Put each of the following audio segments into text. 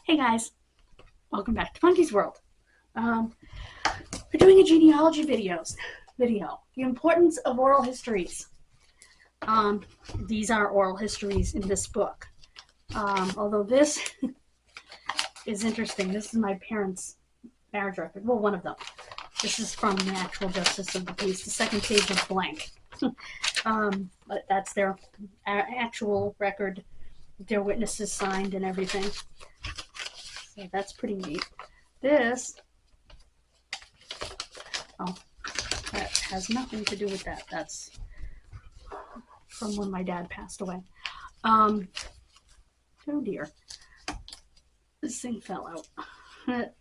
Hey guys, welcome back to Funky's World. We're doing a genealogy video. The importance of oral histories. These are oral histories in this book. Although this is interesting. This is my parents' marriage record. Well, one of them. This is from the actual justice of the peace. The second page is blank. But that's their actual record. Their witnesses signed and everything. So that's pretty neat. This, that has nothing to do with that. That's from when my dad passed away. Oh dear. This thing fell out. Let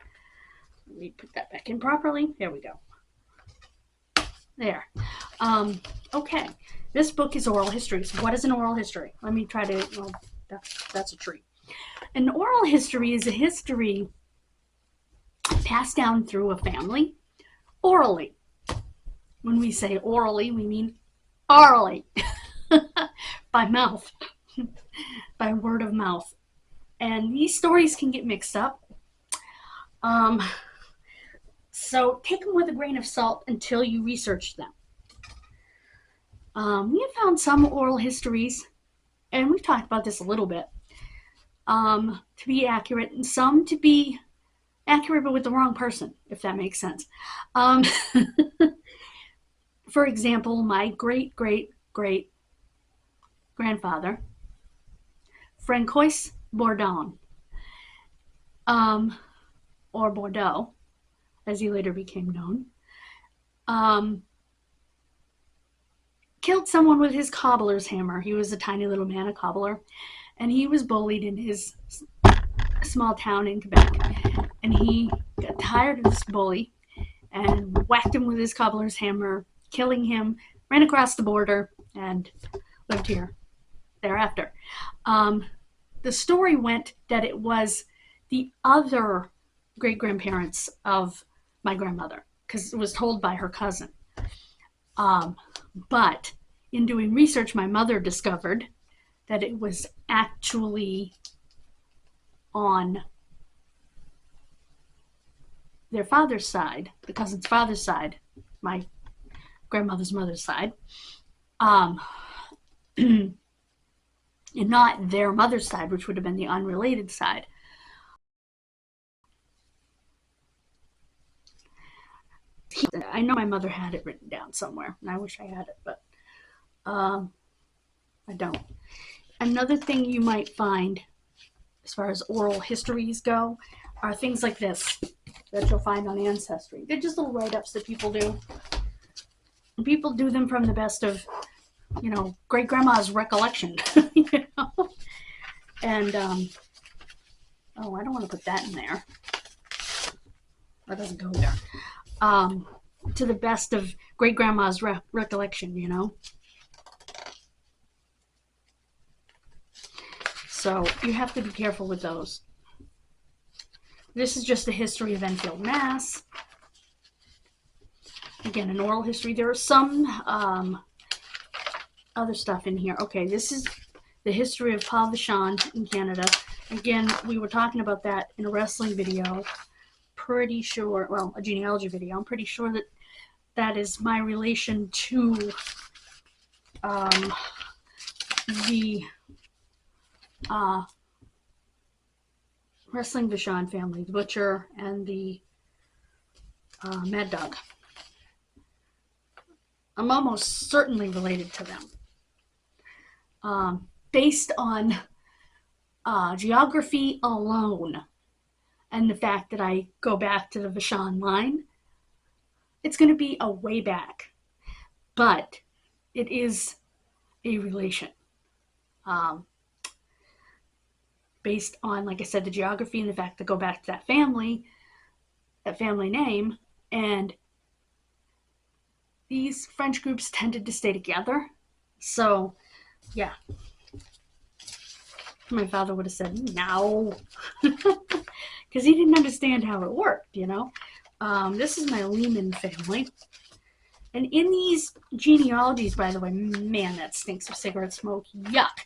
me put that back in properly. There we go. There. Okay. This book is oral history. So what is an oral history? Let me try to, well, that's a tree. An oral history is a history passed down through a family orally. When we say orally, we mean orally, by mouth, by word of mouth. And these stories can get mixed up. So take them with a grain of salt until you research them. We have found some oral histories, and we've talked about this a little bit, to be accurate, and some to be accurate but with the wrong person, if that makes sense. For example, my great-great-great-grandfather, Francois Bourdon, or Bordeaux, as he later became known, killed someone with his cobbler's hammer. He was a tiny little man, a cobbler, and he was bullied in his small town in Quebec. And he got tired of this bully and whacked him with his cobbler's hammer, killing him, ran across the border, and lived here thereafter. The story went that it was the other great-grandparents of my grandmother, because it was told by her cousin. But in doing research, my mother discovered that it was actually on their father's side, the cousin's father's side, my grandmother's mother's side, and not their mother's side, which would have been the unrelated side. I know my mother had it written down somewhere, and I wish I had it, but I don't. Another thing you might find, as far as oral histories go, are things like this that you'll find on Ancestry. They're just little write-ups that people do. And people do them from the best of, great-grandma's recollection, And, oh, I don't want to put that in there. That doesn't go there. To the best of great-grandma's recollection, So you have to be careful with those. This is just a history of Enfield, Mass. Again, an oral history. There are some other stuff in here. Okay, this is the history of Paul Vachon in Canada. Again, we were talking about that in a wrestling video. Pretty sure, well, a genealogy video. I'm pretty sure that that is my relation to the wrestling Vachon family, the Butcher and the Mad Dog. I'm almost certainly related to them. Based on geography alone and the fact that I go back to the Vachon line, it's going to be a way back. But it is a relation. Based on, like I said, the geography and the fact that go back to that family name, and these French groups tended to stay together. So, yeah. My father would have said, no. Because he didn't understand how it worked, This is my Lehman family. And in these genealogies, by the way, man, that stinks of cigarette smoke. Yuck.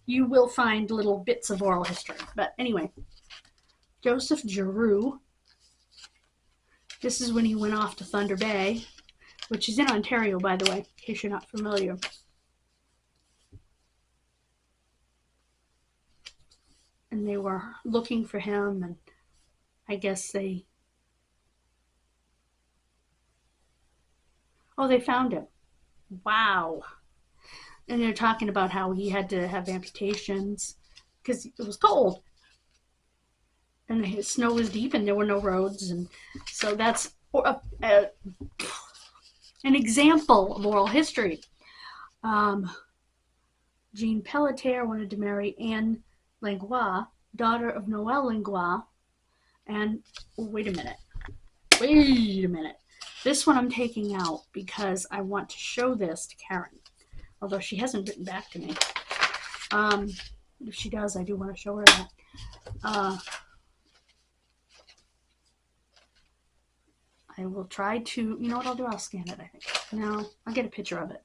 You will find little bits of oral history. But anyway, Joseph Giroux. This is when he went off to Thunder Bay, which is in Ontario, by the way, in case you're not familiar. And they were looking for him, and I guess they found him. Wow. And they're talking about how he had to have amputations because it was cold. And the snow was deep and there were no roads. And so that's an example of oral history. Jean Pelletier wanted to marry Anne Langlois, daughter of Noel Langlois. And wait a minute. This one I'm taking out because I want to show this to Karen. Although she hasn't written back to me. If she does, I do want to show her that. I will try to, you know what I'll do? I'll scan it, I think. No, I'll get a picture of it.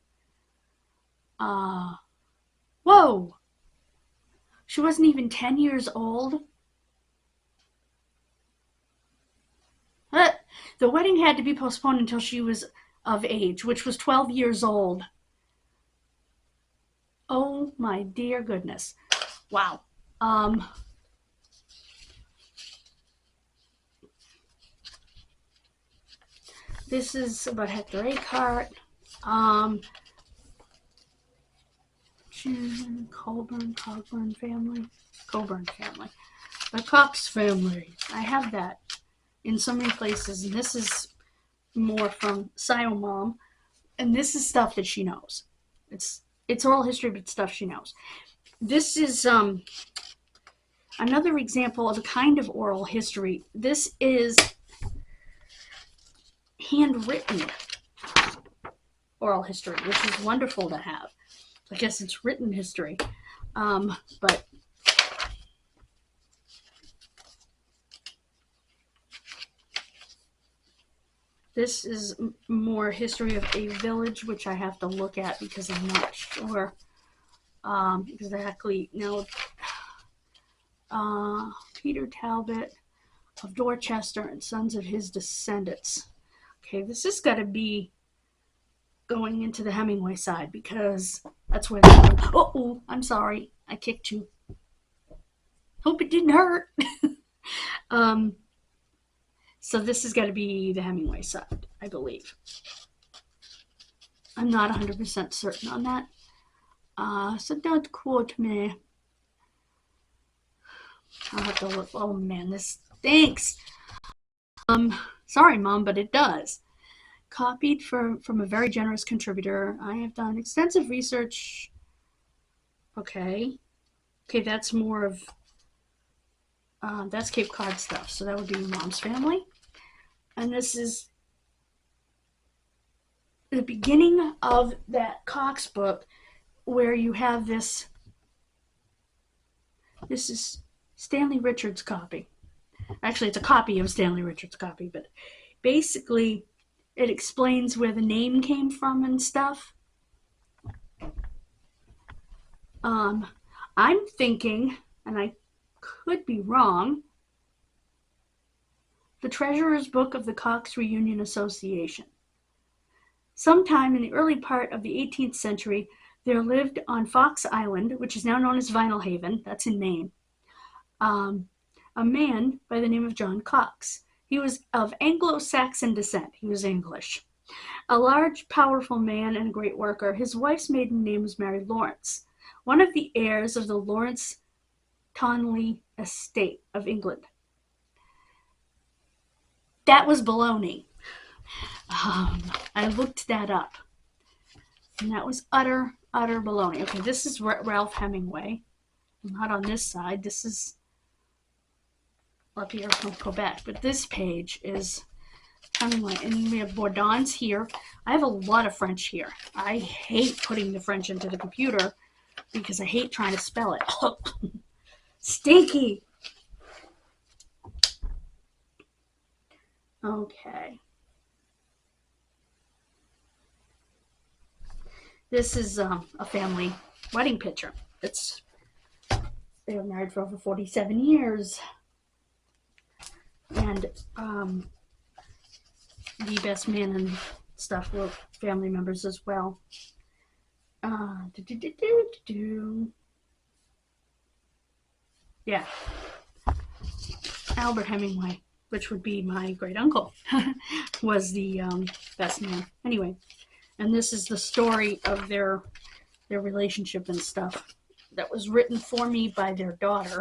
Whoa! She wasn't even 10 years old. The wedding had to be postponed until she was of age, which was 12 years old. Oh my dear goodness. Wow. This is about Hector Acart. Coburn family. The Cox family. I have that in so many places, and this is more from Scio Mom, and this is stuff that she knows. It's oral history, but stuff she knows. This is another example of a kind of oral history. This is handwritten oral history, which is wonderful to have. I guess it's written history, but this is more history of a village, which I have to look at because I'm not sure exactly. Now, Peter Talbot of Dorchester and sons of his descendants. Okay, this has got to be going into the Hemingway side because that's where oh, I'm sorry. I kicked you. Hope it didn't hurt. So this has got to be the Hemingway side, I believe. I'm not 100% certain on that. So don't quote me. I'll have to look. Oh man, this stinks. Sorry, Mom, but it does. Copied from a very generous contributor. I have done extensive research. Okay, that's more of that's Cape Cod stuff. So that would be Mom's family. And this is the beginning of that Cox book where you have this. This is Stanley Richards' copy. Actually, it's a copy of Stanley Richards' copy, but basically it explains where the name came from and stuff. I'm thinking, and I could be wrong, the Treasurer's Book of the Cox Reunion Association. Sometime in the early part of the 18th century, there lived on Fox Island, which is now known as Vinyl Haven, that's in Maine, a man by the name of John Cox. He was of Anglo-Saxon descent. He was English. A large, powerful man and a great worker. His wife's maiden name was Mary Lawrence, one of the heirs of the Lawrence Tonley estate of England. That was baloney. I looked that up, and that was utter baloney. Okay, this is Ralph Hemingway. I'm not on this side. This is up here from Quebec, but this page is Hemingway, and we have Bourdon's here. I have a lot of French here. I hate putting the French into the computer because I hate trying to spell it. Stinky. Okay. This is a family wedding picture. They were married for over 47 years. and the best man and stuff were family members as well. Yeah, Albert Hemingway, which would be my great uncle, was the best man. Anyway, and this is the story of their relationship and stuff that was written for me by their daughter.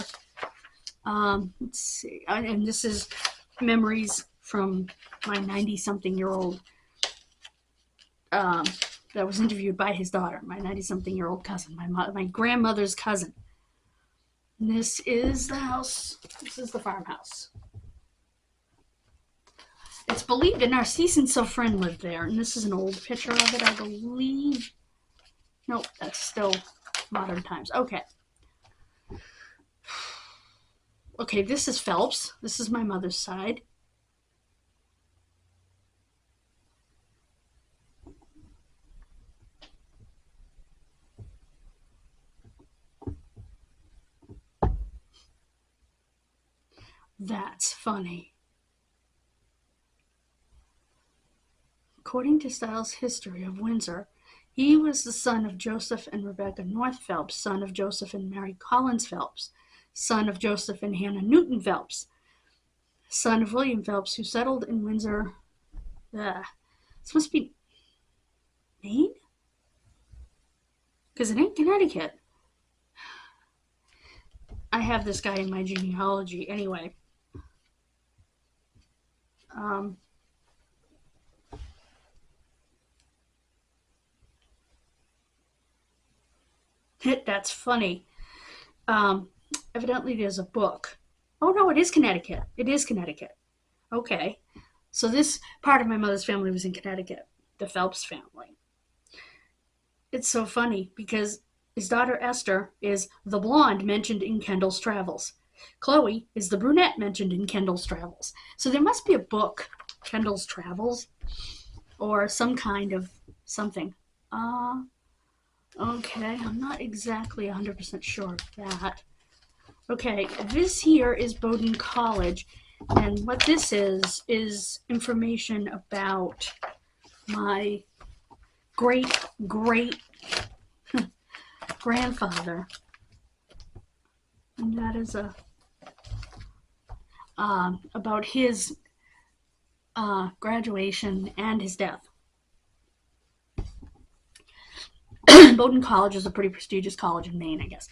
Let's see, and this is memories from my 90-something-year-old that was interviewed by his daughter, my 90-something-year-old cousin, my grandmother's cousin. And this is the house. This is the farmhouse. It's believed that Narcisse and Sophron lived there, and this is an old picture of it, I believe. Nope, that's still modern times. Okay. Okay, this is Phelps. This is my mother's side. That's funny. According to Styles' History of Windsor, he was the son of Joseph and Rebecca North Phelps, son of Joseph and Mary Collins Phelps, son of Joseph and Hannah Newton Phelps, son of William Phelps, who settled in Windsor. This must be Maine? Because it ain't Connecticut. I have this guy in my genealogy anyway. That's funny. Evidently there's a book. Oh no, it is Connecticut. It is Connecticut. Okay. So this part of my mother's family was in Connecticut, the Phelps family. It's so funny because his daughter Esther is the blonde mentioned in Kendall's Travels. Chloe is the brunette mentioned in Kendall's Travels. So there must be a book, Kendall's Travels, or some kind of something. Okay, I'm not exactly 100% sure of that. Okay, this here is Bowdoin College, and what this is information about my great grandfather, and that is about his graduation and his death. Bowdoin College is a pretty prestigious college in Maine, I guess.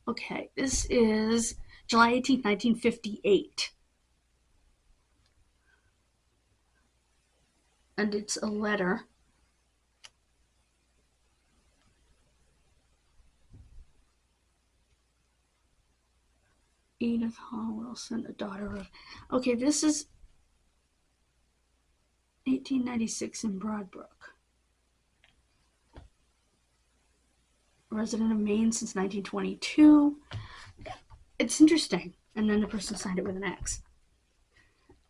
Okay, this is July 18th, 1958. And it's a letter. Edith Hall Wilson, a daughter of... Okay, this is 1896 in Broadbrook. Resident of Maine since 1922. It's interesting. And then the person signed it with an X.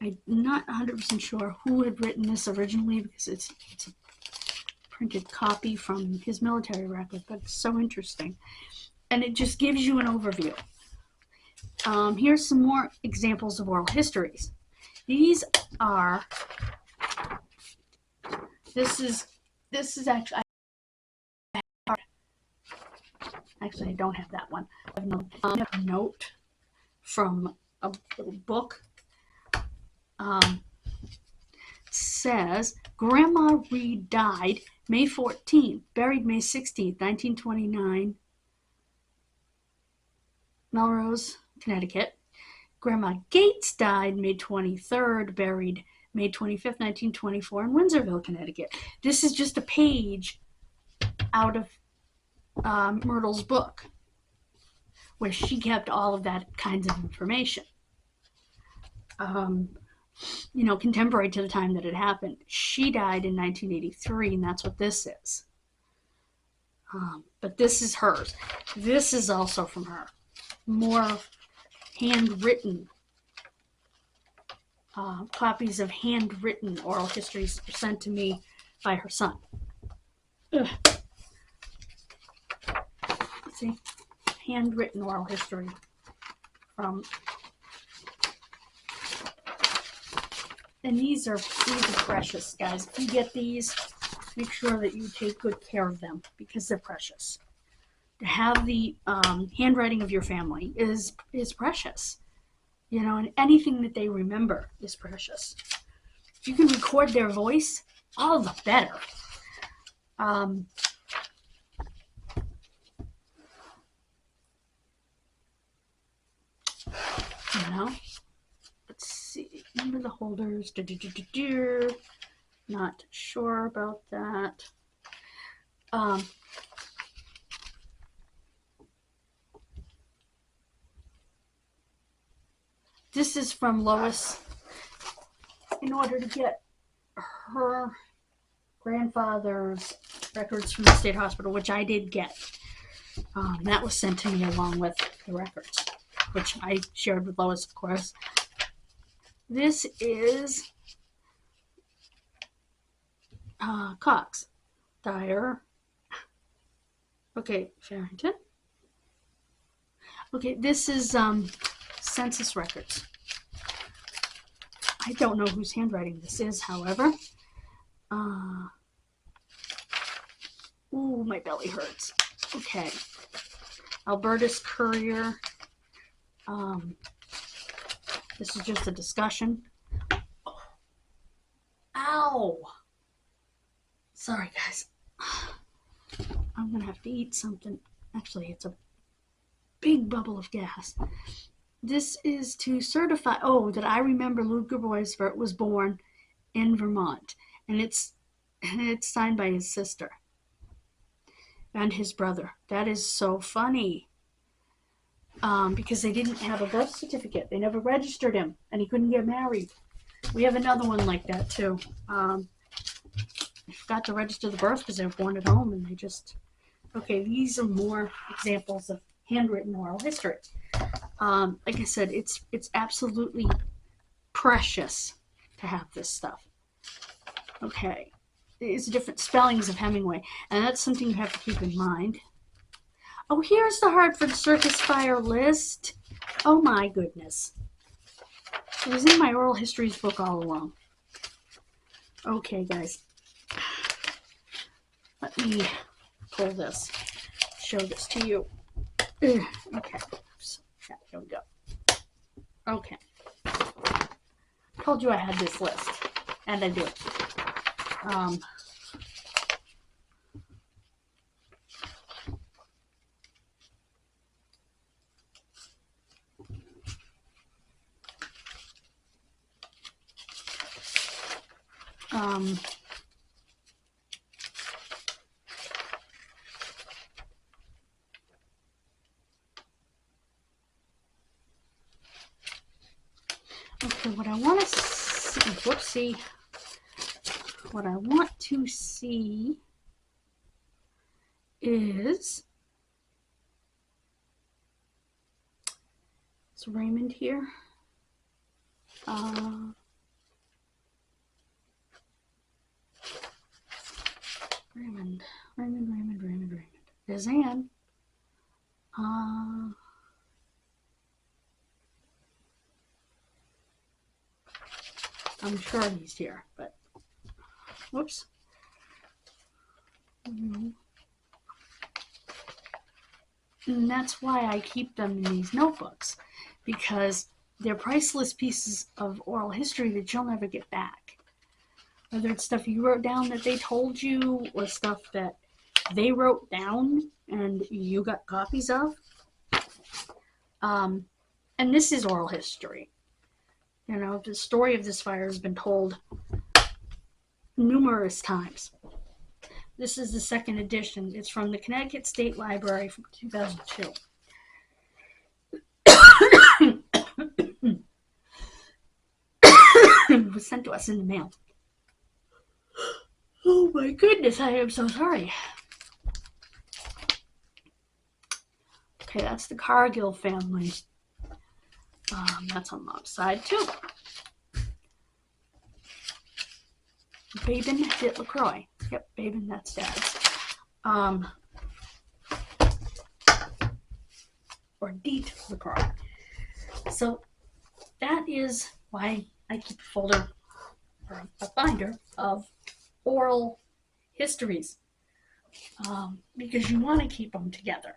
I'm not 100% sure who had written this originally because it's a printed copy from his military record, but it's so interesting. And it just gives you an overview. Here's some more examples of oral histories. These are... This is actually... Actually, I don't have that one. I have a note from a little book. Says, Grandma Reed died May 14th, buried May 16th, 1929, Melrose, Connecticut. Grandma Gates died May 23rd, buried May 25th, 1924, in Windsorville, Connecticut. This is just a page out of Myrtle's book, where she kept all of that kinds of information. Contemporary to the time that it happened. She died in 1983, and that's what this is. But this is hers. This is also from her. More handwritten copies of handwritten oral histories sent to me by her son. Ugh. See, handwritten oral history from And these are precious, guys. If you get these, make sure that you take good care of them because they're precious. To have the handwriting of your family is precious, you know, and anything that they remember is precious. If you can record their voice, all the better. You know, let's see. Remember the holders. Not sure about that. This is from Lois in order to get her grandfather's records from the state hospital, which I did get. That was sent to me along with the records, which I shared with Lois, of course. This is Cox, Dyer. Okay, Farrington. Okay, this is census records. I don't know whose handwriting this is, however. Ooh, my belly hurts. Okay. Albertus Courier. This is just a discussion. Ow! Sorry, guys. I'm gonna have to eat something. Actually, it's a big bubble of gas. This is to certify, that I remember Ludger Boisvert was born in Vermont. And it's signed by his sister and his brother. That is so funny. Because they didn't have a birth certificate. They never registered him, and he couldn't get married. We have another one like that, too. They forgot to register the birth because they were born at home, and they just... Okay, these are more examples of handwritten oral history. Like I said, it's absolutely precious to have this stuff. Okay, it's different spellings of Hemingway, and that's something you have to keep in mind. Oh, here's the Hartford Circus Fire list. Oh my goodness. It was in my oral histories book all along. Okay, guys. Let me pull this, show this to you. Okay. Yeah, here we go. Okay. Told you I had this list, and I do. Okay, what I want to see, what I want to see is Raymond here. Raymond. There's Anne. I'm sure he's here, but whoops. And that's why I keep them in these notebooks, because they're priceless pieces of oral history that you'll never get back. Whether it's stuff you wrote down that they told you, or stuff that they wrote down and you got copies of. And this is oral history. You know, the story of this fire has been told numerous times. This is the second edition. It's from the Connecticut State Library from 2002. It was sent to us in the mail. Oh my goodness, I am so sorry. Okay, that's the Cargill family. That's on Mom's side too. Babin Dit LaCroix. Yep, Babin, that's Dad's. Or Deet LaCroix. So that is why I keep a folder or a binder of oral histories, because you want to keep them together.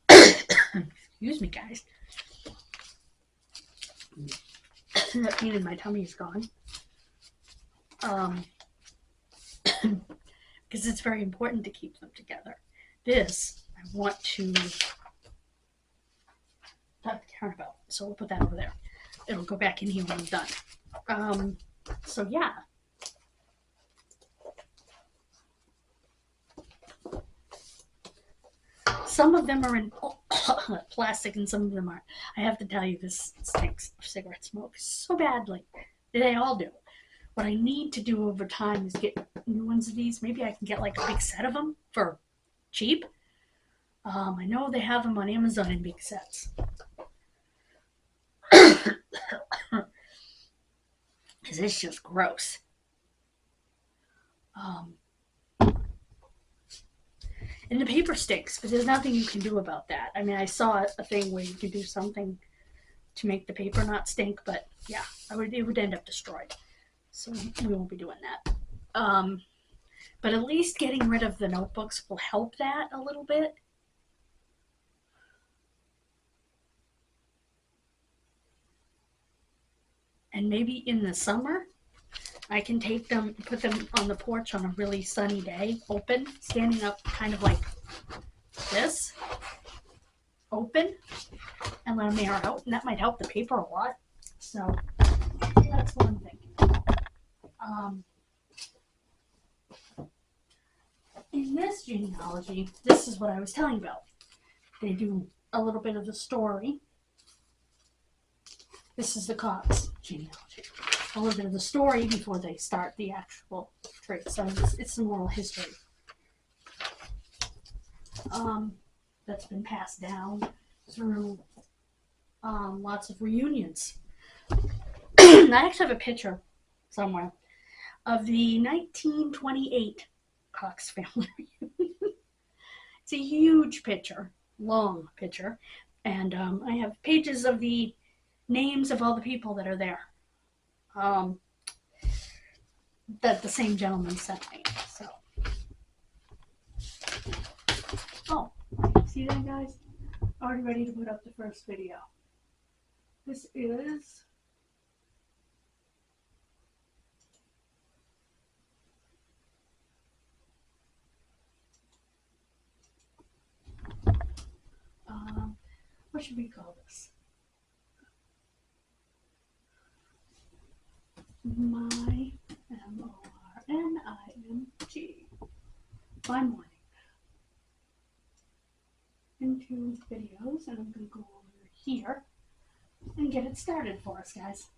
Excuse me, guys. That pain in my tummy is gone. Because it's very important to keep them together. This, I want to talk to Karen about, so we'll put that over there. It'll go back in here when I'm done. So yeah. Some of them are in plastic and some of them aren't. I have to tell you, this stinks of cigarette smoke so badly. They all do. What I need to do over time is get new ones of these. Maybe I can get like a big set of them for cheap. I know they have them on Amazon in big sets. Because it's just gross. And the paper stinks, but there's nothing you can do about that. I mean, I saw a thing where you could do something to make the paper not stink, but yeah, it would end up destroyed. So we won't be doing that. But at least getting rid of the notebooks will help that a little bit. And maybe in the summer, I can take them, put them on the porch on a really sunny day, open, standing up kind of like this, open, and let them air out. And that might help the paper a lot. So that's one thing. In this genealogy, this is what I was telling about. They do a little bit of the story. This is the Cox genealogy. A little bit of the story before they start the actual tree. So it's some oral history. That's been passed down through lots of reunions. I actually have a picture somewhere of the 1928 Cox family reunion. It's a huge picture, long picture, and I have pages of the names of all the people that are there. That the same gentleman sent me. So, oh, see that, guys? Already ready to put up the first video. This is what should we call this? My MORNING. My morning. Into videos, and I'm going to go over here and get it started for us, guys.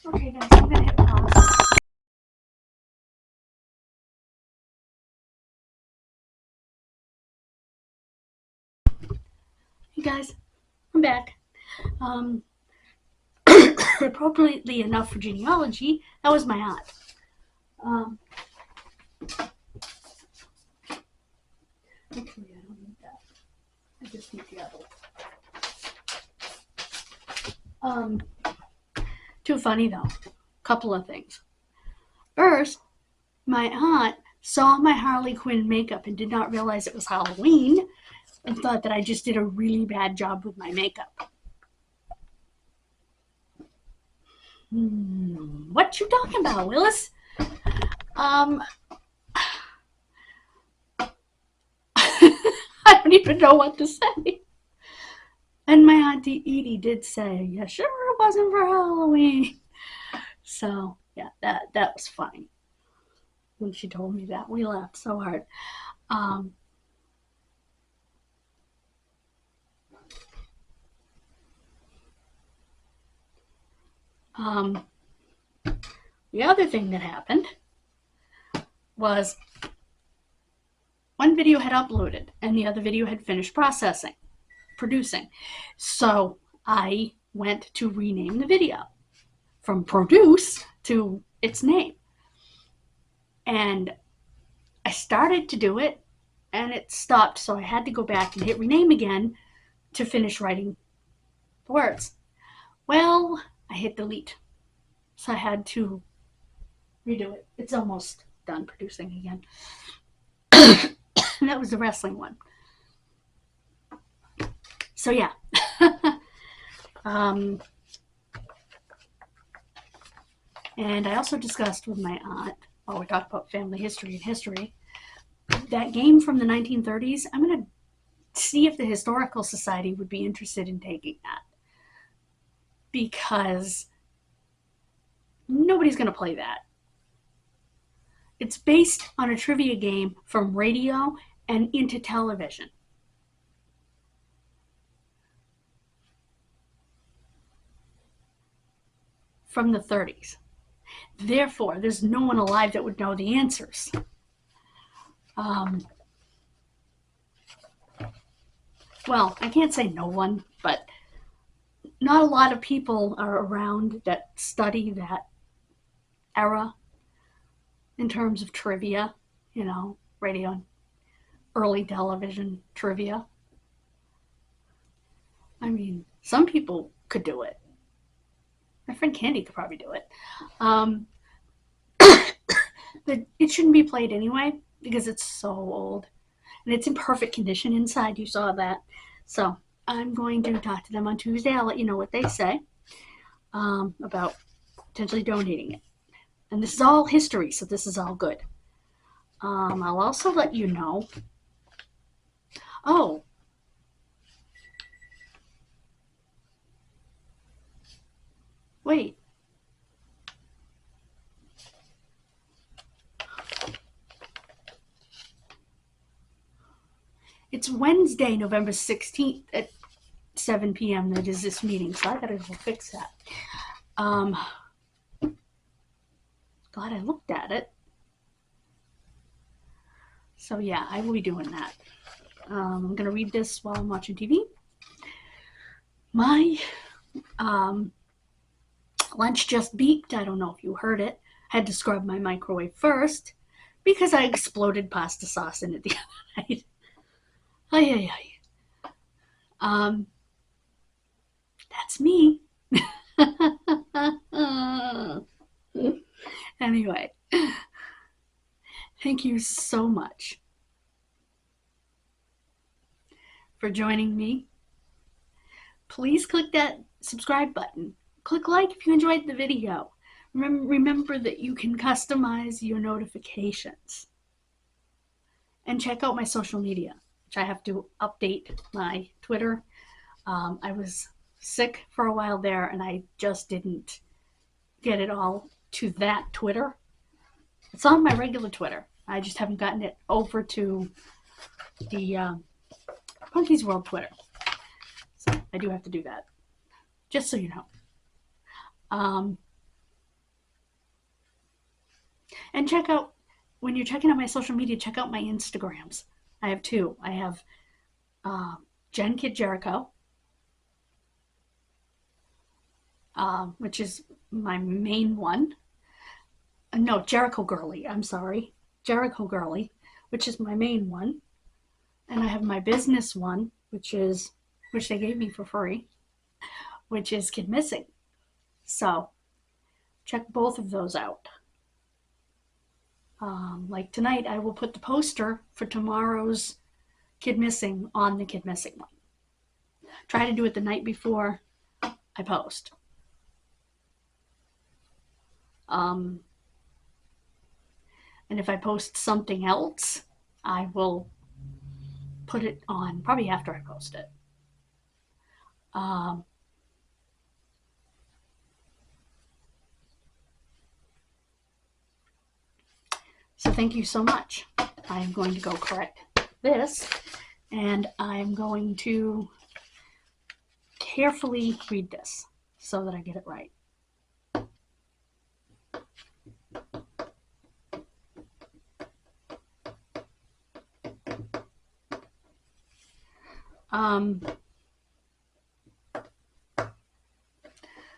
Okay, guys, I'm gonna hit pause. Hey guys, I'm back. Appropriately enough for genealogy, that was my aunt. Actually, I don't need that. I just need the other one. Too funny though. Couple of things. First, my aunt saw my Harley Quinn makeup and did not realize it was Halloween and thought that I just did a really bad job with my makeup. What you talking about, Willis? I don't even know what to say. And my Auntie Edie did say, yeah, sure it wasn't for Halloween. So, yeah, that was funny. when she told me that. We laughed so hard. The other thing that happened was one video had uploaded and the other video had finished producing. So I went to rename the video from produce to its name. And I started to do it and it stopped. So I had to go back and hit rename again to finish writing the words. Well, I hit delete. So I had to redo it. It's almost done producing again. And that was the wrestling one. So yeah. And I also discussed with my aunt, while we talked about family history and history, that game from the 1930s. I'm going to see if the Historical Society would be interested in taking that. Because nobody's going to play that. It's based on a trivia game from radio and into television. From the 30s. Therefore, there's no one alive that would know the answers. Well, I can't say no one, but not a lot of people are around that study that era in terms of trivia, you know, radio and early television trivia. I mean, some people could do it. My friend Candy could probably do it. But it shouldn't be played anyway because it's so old. And it's in perfect condition inside. You saw that. So I'm going to talk to them on Tuesday. I'll let you know what they say about potentially donating it. And this is all history, so this is all good. I'll also let you know. Oh. Wait. It's Wednesday, November 16th at 7 p.m. that is this meeting, so I gotta go fix that. Glad I looked at it. So yeah, I will be doing that. I'm gonna read this while I'm watching TV. My lunch just beeped. I don't know if you heard it. I had to scrub my microwave first because I exploded pasta sauce in it the other night. That's me. Anyway, thank you so much for joining me. Please click that subscribe button. Click like if you enjoyed the video. Remember that you can customize your notifications. And check out my social media, which I have to update my Twitter. I was sick for a while there and I just didn't get it all to that Twitter. It's on my regular Twitter. I just haven't gotten it over to the Punky's World Twitter. So I do have to do that, just so you know. And check out, when you're checking out my social media, check out my Instagrams. I have two. I have Jen Kid Jericho, which is my main one. No, Jericho Girly. I'm sorry. Jericho Girly, which is my main one. And I have my business one, which they gave me for free, which is Kid Missing. So check both of those out. Like tonight, I will put the poster for tomorrow's Kid Missing on the Kid Missing one. Try to do it the night before I post. And if I post something else, I will put it on probably after I post it. So thank you so much. I am going to go correct this, and I'm going to carefully read this so that I get it right.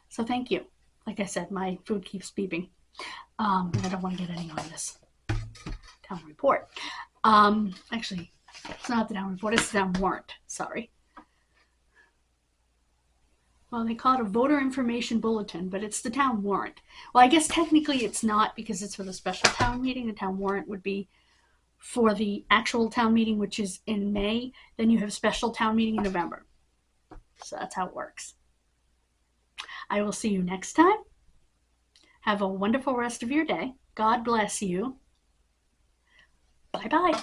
So thank you. Like I said, my food keeps beeping. And I don't want to get any on this town report. Actually, it's not the town report, it's the town warrant. Sorry. Well, they call it a voter information bulletin, but it's the town warrant. Well, I guess technically it's not, because it's for the special town meeting. The town warrant would be for the actual town meeting, which is in May. Then you have special town meeting in November. So that's how it works. I will see you next time. Have a wonderful rest of your day. God bless you. Bye-bye.